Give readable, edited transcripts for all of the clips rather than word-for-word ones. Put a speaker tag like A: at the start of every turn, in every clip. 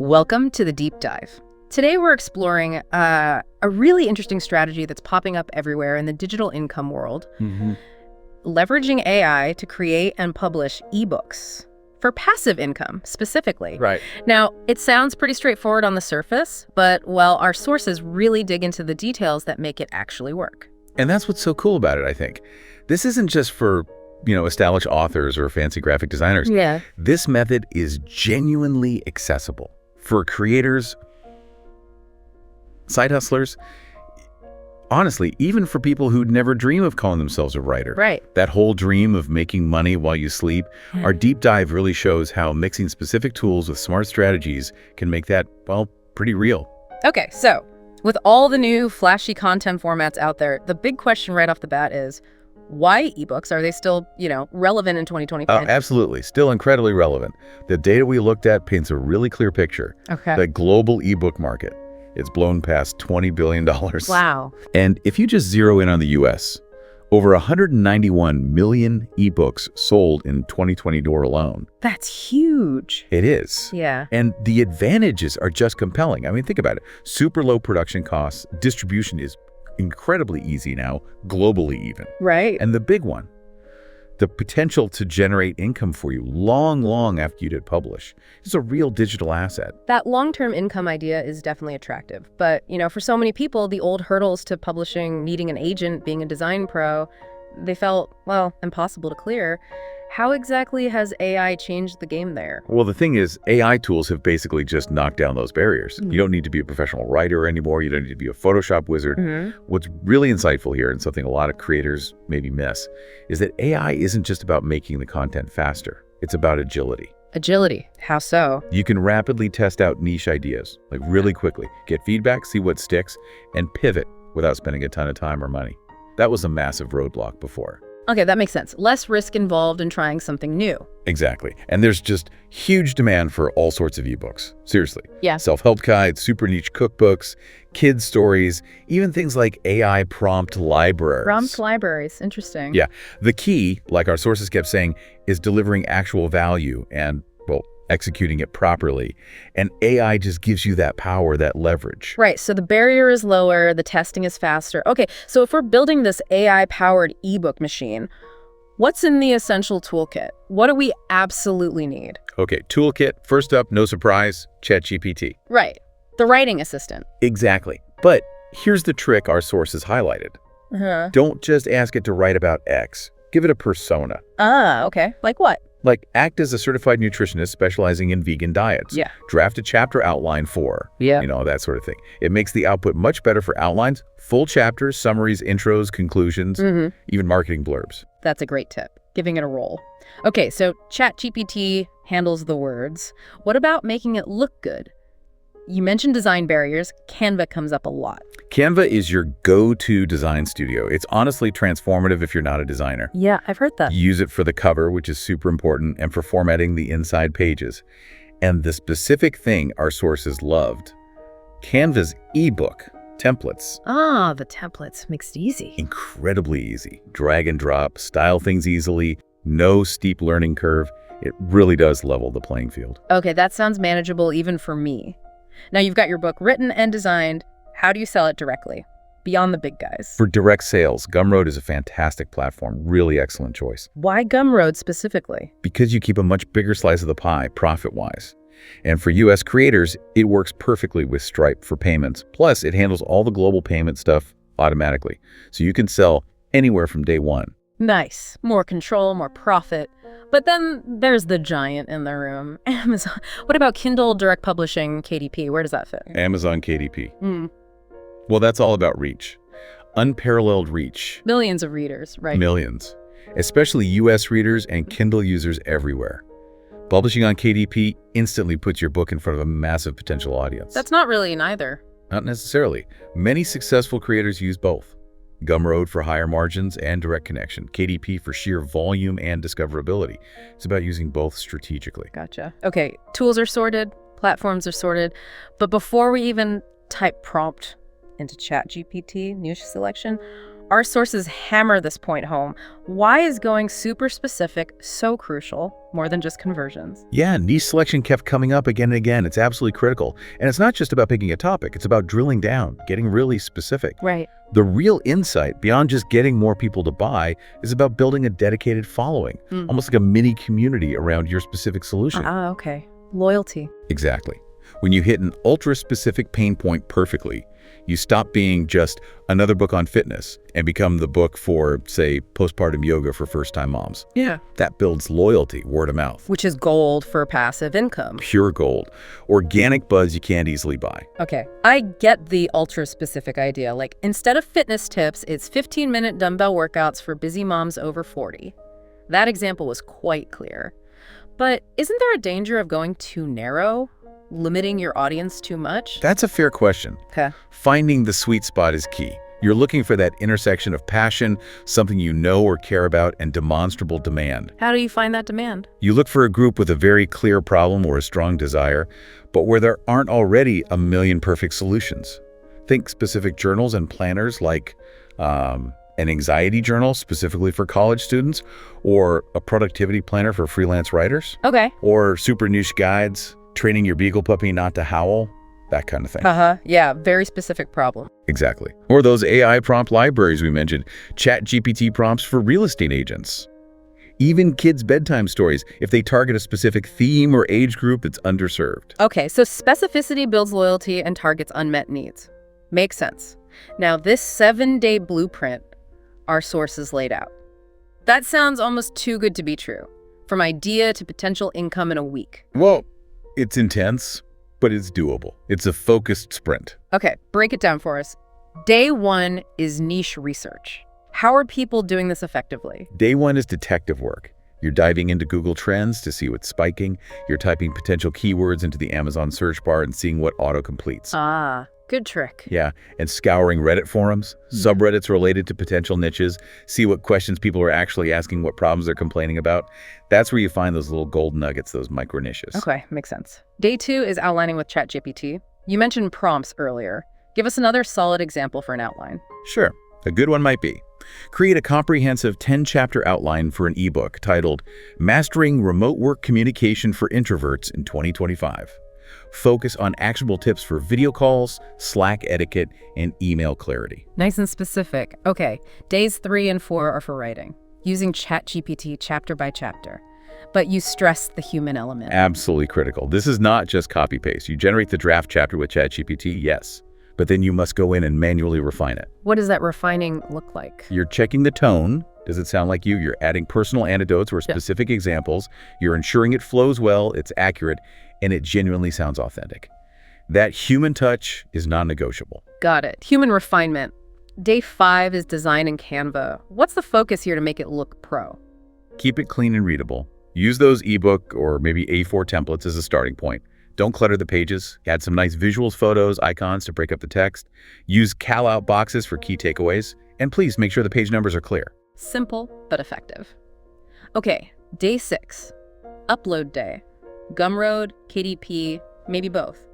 A: Welcome to the Deep Dive. Today we're exploring a really interesting strategy that's popping up everywhere in the digital income world, leveraging AI to create and publish ebooks for passive income specifically.
B: Right.
A: Now, it sounds pretty straightforward on the surface, but well, our sources really dig into the details that make it actually work.
B: And that's what's so cool about it, I think. This isn't just for, established authors or fancy graphic designers.
A: Yeah.
B: This method is genuinely accessible for creators, side hustlers, honestly, even for people who'd never dream of calling themselves a writer.
A: Right.
B: That whole dream of making money while you sleep. Our deep dive really shows how mixing specific tools with smart strategies can make that, well, pretty real.
A: Okay, so with all the new flashy content formats out there, the big question right off the bat is, why ebooks? Are they still, relevant in 2025?
B: Absolutely. Still incredibly relevant. The data we looked at paints a really clear picture.
A: Okay.
B: The global ebook market, it's blown past $20 billion.
A: Wow.
B: And if you just zero in on the US, over 191 million ebooks sold in 2024 alone.
A: That's huge.
B: It is.
A: Yeah.
B: And the advantages are just compelling. I mean, think about it. Super low production costs. Distribution is incredibly easy now, globally even.
A: Right.
B: And the big one, the potential to generate income for you long after you did publish, is a real digital asset.
A: That long-term income idea is definitely attractive. But, for so many people, the old hurdles to publishing, needing an agent, being a design pro, they felt, well, impossible to clear. How exactly has AI changed the game there?
B: Well, the thing is, AI tools have basically just knocked down those barriers. You don't need to be a professional writer anymore. You don't need to be a Photoshop wizard. What's really insightful here, and something a lot of creators maybe miss, is that AI isn't just about making the content faster. It's about agility.
A: Agility. How so?
B: You can rapidly test out niche ideas, like really quickly, get feedback, see what sticks, and pivot without spending a ton of time or money. That was a massive roadblock before.
A: Okay, that makes sense. Less risk involved in trying something new.
B: Exactly. And there's just huge demand for all sorts of ebooks. Seriously.
A: Yeah.
B: Self-help guides, super niche cookbooks, kids stories, even things like AI prompt libraries.
A: Prompt libraries. Interesting.
B: Yeah. The key, like our sources kept saying, is delivering actual value and, well, executing it properly. And AI just gives you that power, that leverage.
A: Right. So the barrier is lower, the testing is faster. Okay, so if we're building this AI-powered ebook machine, what's in the essential toolkit? What do we absolutely need?
B: Okay, toolkit. First up, no surprise, ChatGPT.
A: Right. The writing assistant.
B: Exactly. But here's the trick our sources highlighted. Don't just ask it to write about X. Give it a persona.
A: Ah, okay. Like what?
B: Like, act as a certified nutritionist specializing in vegan diets.
A: Yeah.
B: Draft a chapter outline for, that sort of thing. It makes the output much better for outlines, full chapters, summaries, intros, conclusions, even marketing blurbs.
A: That's a great tip. Giving it a role. Okay, so ChatGPT handles the words. What about making it look good? You mentioned design barriers. Canva comes up a lot.
B: Canva is your go-to design studio. It's honestly transformative if you're not a designer.
A: Yeah, I've heard that.
B: Use it for the cover, which is super important, and for formatting the inside pages. And the specific thing our sources loved, Canva's ebook templates.
A: Ah, the templates. Makes it easy.
B: Incredibly easy. Drag and drop, style things easily, no steep learning curve. It really does level the playing field.
A: Okay, that sounds manageable even for me. Now you've got your book written and designed. How do you sell it directly? Beyond the big guys.
B: For direct sales, Gumroad is a fantastic platform. Really excellent choice.
A: Why Gumroad specifically?
B: Because you keep a much bigger slice of the pie, profit-wise. And for US creators, it works perfectly with Stripe for payments. Plus, it handles all the global payment stuff automatically. So you can sell anywhere from day one.
A: Nice. More control, more profit. But then there's the giant in the room, Amazon. What about Kindle Direct Publishing, KDP? Where does that fit?
B: Amazon KDP. Well, that's all about reach. Unparalleled reach.
A: Millions of readers, right?
B: Millions. Especially US readers and Kindle users everywhere. Publishing on KDP instantly puts your book in front of a massive potential audience.
A: That's not really neither.
B: Not necessarily. Many successful creators use both. Gumroad for higher margins and direct connection. KDP for sheer volume and discoverability. It's about using both strategically.
A: Gotcha. Okay, tools are sorted, platforms are sorted, but before we even type prompt into ChatGPT, niche selection, Our sources hammer this point home. Why is going super specific so crucial, more than just conversions?
B: Yeah, niche selection kept coming up again and again. It's absolutely critical. And it's not just about picking a topic. It's about drilling down, getting really specific.
A: Right.
B: The real insight, beyond just getting more people to buy, is about building a dedicated following, almost like a mini community around your specific solution.
A: Okay. Loyalty.
B: Exactly. When you hit an ultra-specific pain point perfectly, you stop being just another book on fitness and become the book for, say, postpartum yoga for first-time moms.
A: Yeah.
B: That builds loyalty, word of mouth.
A: Which is gold for passive income.
B: Pure gold. Organic buzz you can't easily buy.
A: Okay, I get the ultra-specific idea. Like, instead of fitness tips, it's 15-minute dumbbell workouts for busy moms over 40. That example was quite clear. But isn't there a danger of going too narrow? Limiting your audience too much?
B: That's a fair question.
A: Okay.
B: Finding the sweet spot is key. You're looking for that intersection of passion, something you know or care about, and demonstrable demand.
A: How do you find that demand?
B: You look for a group with a very clear problem or a strong desire, but where there aren't already a million perfect solutions. Think specific journals and planners like an anxiety journal specifically for college students, or a productivity planner for freelance writers.
A: Okay.
B: Or super niche guides, training your beagle puppy not to howl, that kind of thing.
A: Yeah, very specific problem.
B: Exactly. Or those AI prompt libraries we mentioned, ChatGPT prompts for real estate agents. Even kids' bedtime stories, if they target a specific theme or age group that's underserved.
A: Okay, so specificity builds loyalty and targets unmet needs. Makes sense. Now, this 7-day blueprint our sources laid out. That sounds almost too good to be true. From idea to potential income in a week.
B: Well, it's intense, but it's doable. It's a focused sprint.
A: Okay, break it down for us. Day 1 is niche research. How are people doing this effectively?
B: Day 1 is detective work. You're diving into Google Trends to see what's spiking. You're typing potential keywords into the Amazon search bar and seeing what auto-completes.
A: Good trick.
B: Yeah, and scouring Reddit forums, subreddits related to potential niches, see what questions people are actually asking, what problems they're complaining about. That's where you find those little gold nuggets, those micro niches.
A: Okay, makes sense. Day 2 is outlining with ChatGPT. You mentioned prompts earlier. Give us another solid example for an outline.
B: Sure. A good one might be, create a comprehensive 10-chapter outline for an ebook titled Mastering Remote Work Communication for Introverts in 2025. Focus on actionable tips for video calls, Slack etiquette, and email clarity.
A: Nice and specific. Okay, days 3 and 4 are for writing, using ChatGPT chapter by chapter. But you stress the human element.
B: Absolutely critical. This is not just copy-paste. You generate the draft chapter with ChatGPT, yes, but then you must go in and manually refine it.
A: What does that refining look like?
B: You're checking the tone. Does it sound like you? You're adding personal anecdotes or specific examples. You're ensuring it flows well, it's accurate, and it genuinely sounds authentic. That human touch is non-negotiable.
A: Got it. Human refinement. Day 5 is design in Canva. What's the focus here to make it look pro?
B: Keep it clean and readable. Use those ebook or maybe A4 templates as a starting point. Don't clutter the pages. Add some nice visuals, photos, icons to break up the text. Use call-out boxes for key takeaways. And please make sure the page numbers are clear.
A: Simple, but effective. Okay, day 6. Upload day. Gumroad, KDP, maybe both.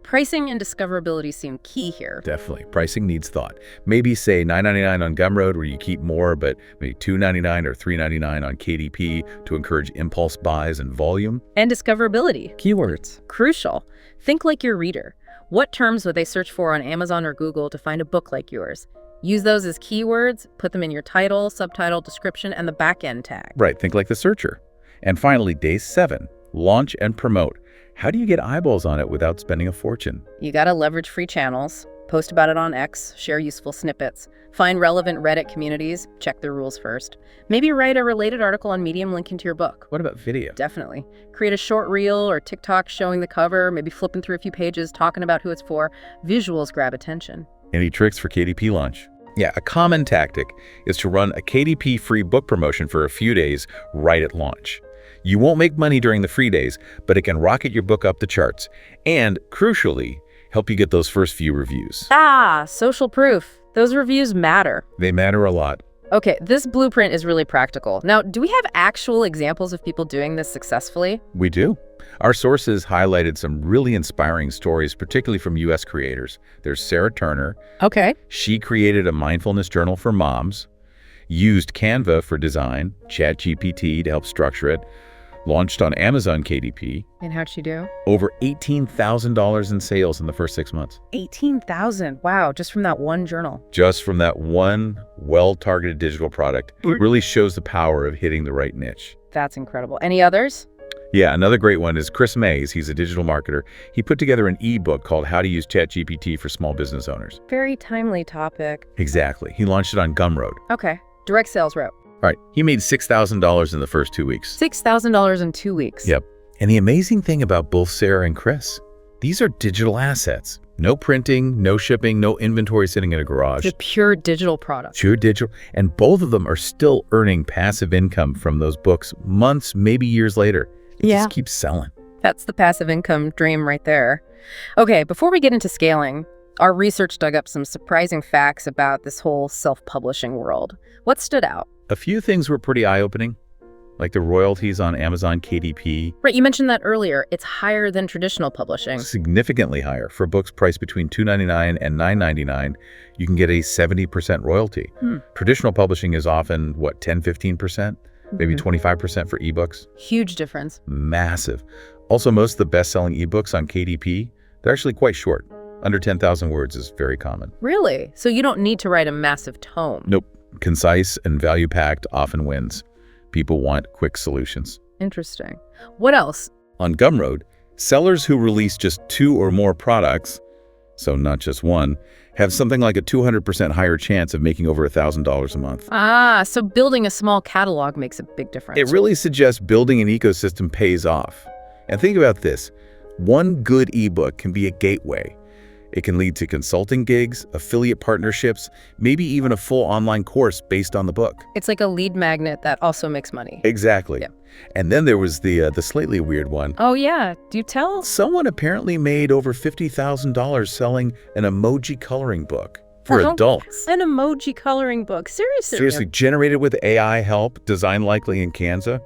A: Pricing and discoverability seem key here.
B: Definitely. Pricing needs thought. Maybe say $9.99 on Gumroad where you keep more, but maybe $2.99 or $3.99 on KDP to encourage impulse buys and volume.
A: And discoverability.
B: Keywords.
A: Crucial. Think like your reader. What terms would they search for on Amazon or Google to find a book like yours? Use those as keywords, put them in your title, subtitle, description, and the back-end tag.
B: Right. Think like the searcher. And finally, day 7, launch and promote. How do you get eyeballs on it without spending a fortune?
A: You gotta leverage free channels, post about it on X, share useful snippets, find relevant Reddit communities, check their rules first. Maybe write a related article on Medium linking to your book.
B: What about video?
A: Definitely. Create a short reel or TikTok showing the cover, maybe flipping through a few pages, talking about who it's for. Visuals grab attention.
B: Any tricks for KDP launch? Yeah, a common tactic is to run a KDP free book promotion for a few days right at launch. You won't make money during the free days, but it can rocket your book up the charts and, crucially, help you get those first few reviews.
A: Social proof. Those reviews matter.
B: They matter a lot.
A: Okay, this blueprint is really practical. Now, do we have actual examples of people doing this successfully?
B: We do. Our sources highlighted some really inspiring stories, particularly from U.S. creators. There's Sarah Turner.
A: Okay.
B: She created a mindfulness journal for moms, used Canva for design, ChatGPT to help structure it, launched on Amazon KDP.
A: And how'd she do?
B: Over $18,000 in sales in the first 6 months.
A: 18,000. Wow, just from that one journal.
B: Just from that one well-targeted digital product. It really shows the power of hitting the right niche.
A: That's incredible. Any others?
B: Yeah, another great one is Chris Mays. He's a digital marketer. He put together an ebook called How to Use ChatGPT for Small Business Owners.
A: Very timely topic.
B: Exactly. He launched it on Gumroad.
A: Okay. Direct sales route.
B: All right. He made $6,000 in the first 2 weeks.
A: $6,000 in 2 weeks.
B: Yep. And the amazing thing about both Sarah and Chris, these are digital assets. No printing, no shipping, no inventory sitting in a garage.
A: It's a pure digital product.
B: Pure digital. And both of them are still earning passive income from those books months, maybe years later. It just keeps selling.
A: That's the passive income dream right there. Okay, before we get into scaling, our research dug up some surprising facts about this whole self-publishing world. What stood out?
B: A few things were pretty eye-opening, like the royalties on Amazon KDP.
A: Right, you mentioned that earlier. It's higher than traditional publishing.
B: Significantly higher. For books priced between $2.99 and $9.99, you can get a 70% royalty. Traditional publishing is often, what, 10, 15%? Maybe 25% for ebooks.
A: Huge difference.
B: Massive. Also, most of the best-selling ebooks on KDP, they're actually quite short. Under 10,000 words is very common.
A: Really? So you don't need to write a massive tome?
B: Nope. Concise and value-packed often wins. People want quick solutions.
A: Interesting. What else?
B: On Gumroad, sellers who release just 2 or more products, so not just one, have something like a 200% higher chance of making over $1,000 a month.
A: Ah, so building a small catalog makes a big difference.
B: It really suggests building an ecosystem pays off. And think about this. One good ebook can be a gateway. It can lead to consulting gigs, affiliate partnerships, maybe even a full online course based on the book.
A: It's like a lead magnet that also makes money.
B: Exactly.
A: Yeah.
B: And then there was the slightly weird one.
A: Oh, yeah. Do you tell?
B: Someone apparently made over $50,000 selling an emoji coloring book for adults.
A: An emoji coloring book. Seriously?
B: Seriously, generated with AI help, designed likely in Canva.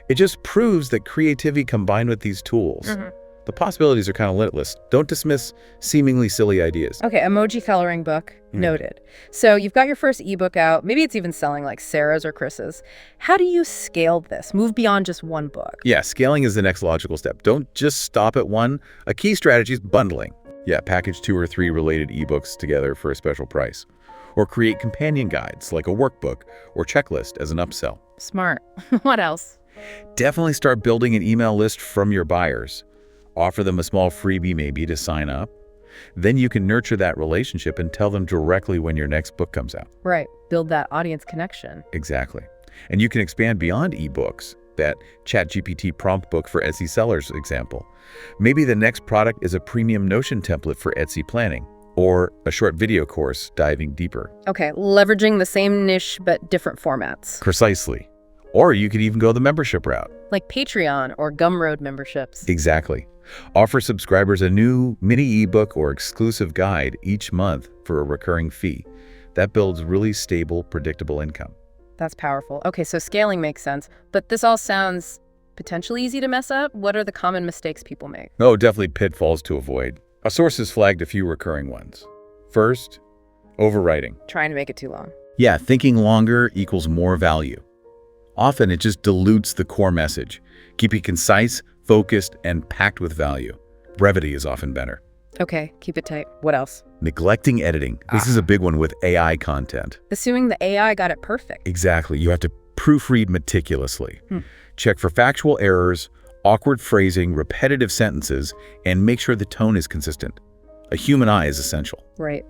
B: It just proves that creativity combined with these tools, the possibilities are kind of limitless. Don't dismiss seemingly silly ideas.
A: Okay, emoji coloring book, noted. So you've got your first ebook out. Maybe it's even selling like Sarah's or Chris's. How do you scale this? Move beyond just one book?
B: Yeah, scaling is the next logical step. Don't just stop at one. A key strategy is bundling. Yeah, package 2 or 3 related ebooks together for a special price. Or create companion guides like a workbook or checklist as an upsell.
A: Smart. What else?
B: Definitely start building an email list from your buyers. Offer them a small freebie maybe to sign up. Then you can nurture that relationship and tell them directly when your next book comes out.
A: Right. Build that audience connection.
B: Exactly. And you can expand beyond ebooks. That ChatGPT prompt book for Etsy sellers example. Maybe the next product is a premium Notion template for Etsy planning, or a short video course diving deeper.
A: Okay, leveraging the same niche but different formats.
B: Precisely. Or you could even go the membership route.
A: Like Patreon or Gumroad memberships.
B: Exactly. Offer subscribers a new mini ebook or exclusive guide each month for a recurring fee. That builds really stable, predictable income.
A: That's powerful. Okay, so scaling makes sense, but this all sounds potentially easy to mess up. What are the common mistakes people make?
B: Oh, definitely pitfalls to avoid. Our sources flagged a few recurring ones. First, overwriting.
A: Trying to make it too long.
B: Yeah, thinking longer equals more value. Often it just dilutes the core message. Keep it concise, focused, and packed with value. Brevity is often better.
A: Okay, keep it tight. What else?
B: Neglecting editing. This is a big one with AI content.
A: Assuming the AI got it perfect.
B: Exactly. You have to proofread meticulously. Check for factual errors, awkward phrasing, repetitive sentences, and make sure the tone is consistent. A human eye is essential.
A: Right.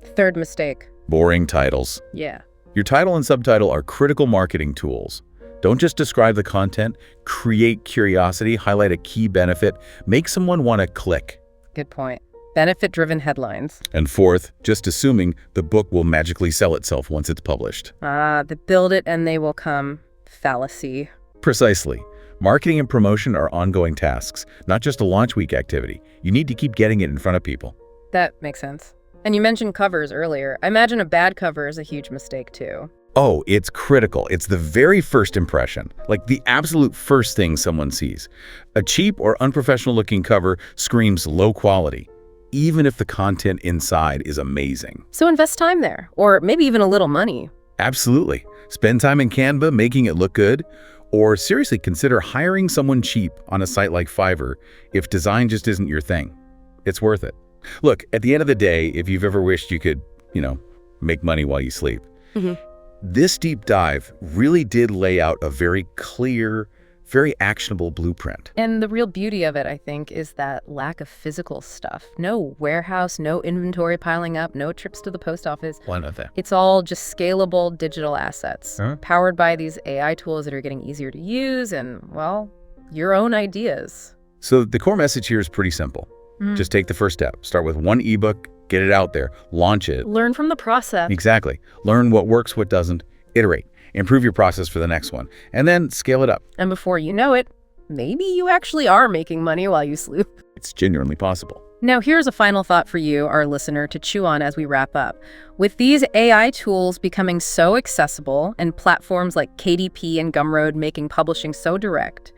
A: Third mistake.
B: Boring titles.
A: Yeah.
B: Your title and subtitle are critical marketing tools. Don't just describe the content, create curiosity, highlight a key benefit, make someone want to click.
A: Good point. Benefit-driven headlines.
B: And fourth, just assuming the book will magically sell itself once it's published.
A: The build it and they will come fallacy.
B: Precisely. Marketing and promotion are ongoing tasks, not just a launch week activity. You need to keep getting it in front of people.
A: That makes sense. And you mentioned covers earlier. I imagine a bad cover is a huge mistake too.
B: Oh, it's critical. It's the very first impression, like the absolute first thing someone sees. A cheap or unprofessional looking cover screams low quality, even if the content inside is amazing.
A: So invest time there, or maybe even a little money.
B: Absolutely. Spend time in Canva making it look good, or seriously consider hiring someone cheap on a site like Fiverr if design just isn't your thing. It's worth it. Look, at the end of the day, if you've ever wished you could, make money while you sleep, this deep dive really did lay out a very clear, very actionable blueprint.
A: And the real beauty of it, I think, is that lack of physical stuff. No warehouse, no inventory piling up, no trips to the post office.
B: One of them.
A: It's all just scalable digital assets, powered by these AI tools that are getting easier to use and, well, your own ideas.
B: So the core message here is pretty simple. Just take the first step. Start with one ebook, get it out there, launch it.
A: Learn from the process.
B: Exactly. Learn what works, what doesn't, iterate, improve your process for the next one, and then scale it up.
A: And before you know it, maybe you actually are making money while you sleep.
B: It's genuinely possible.
A: Now, here's a final thought for you, our listener, to chew on as we wrap up. With these AI tools becoming so accessible and platforms like KDP and Gumroad making publishing so direct,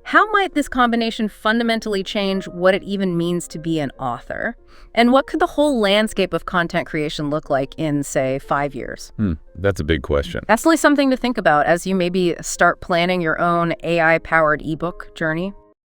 A: how might this combination fundamentally change what it even means to be an author? And what could the whole landscape of content creation look like in, say, 5 years?
B: That's a big question.
A: That's really something to think about as you maybe start planning your own AI-powered ebook journey.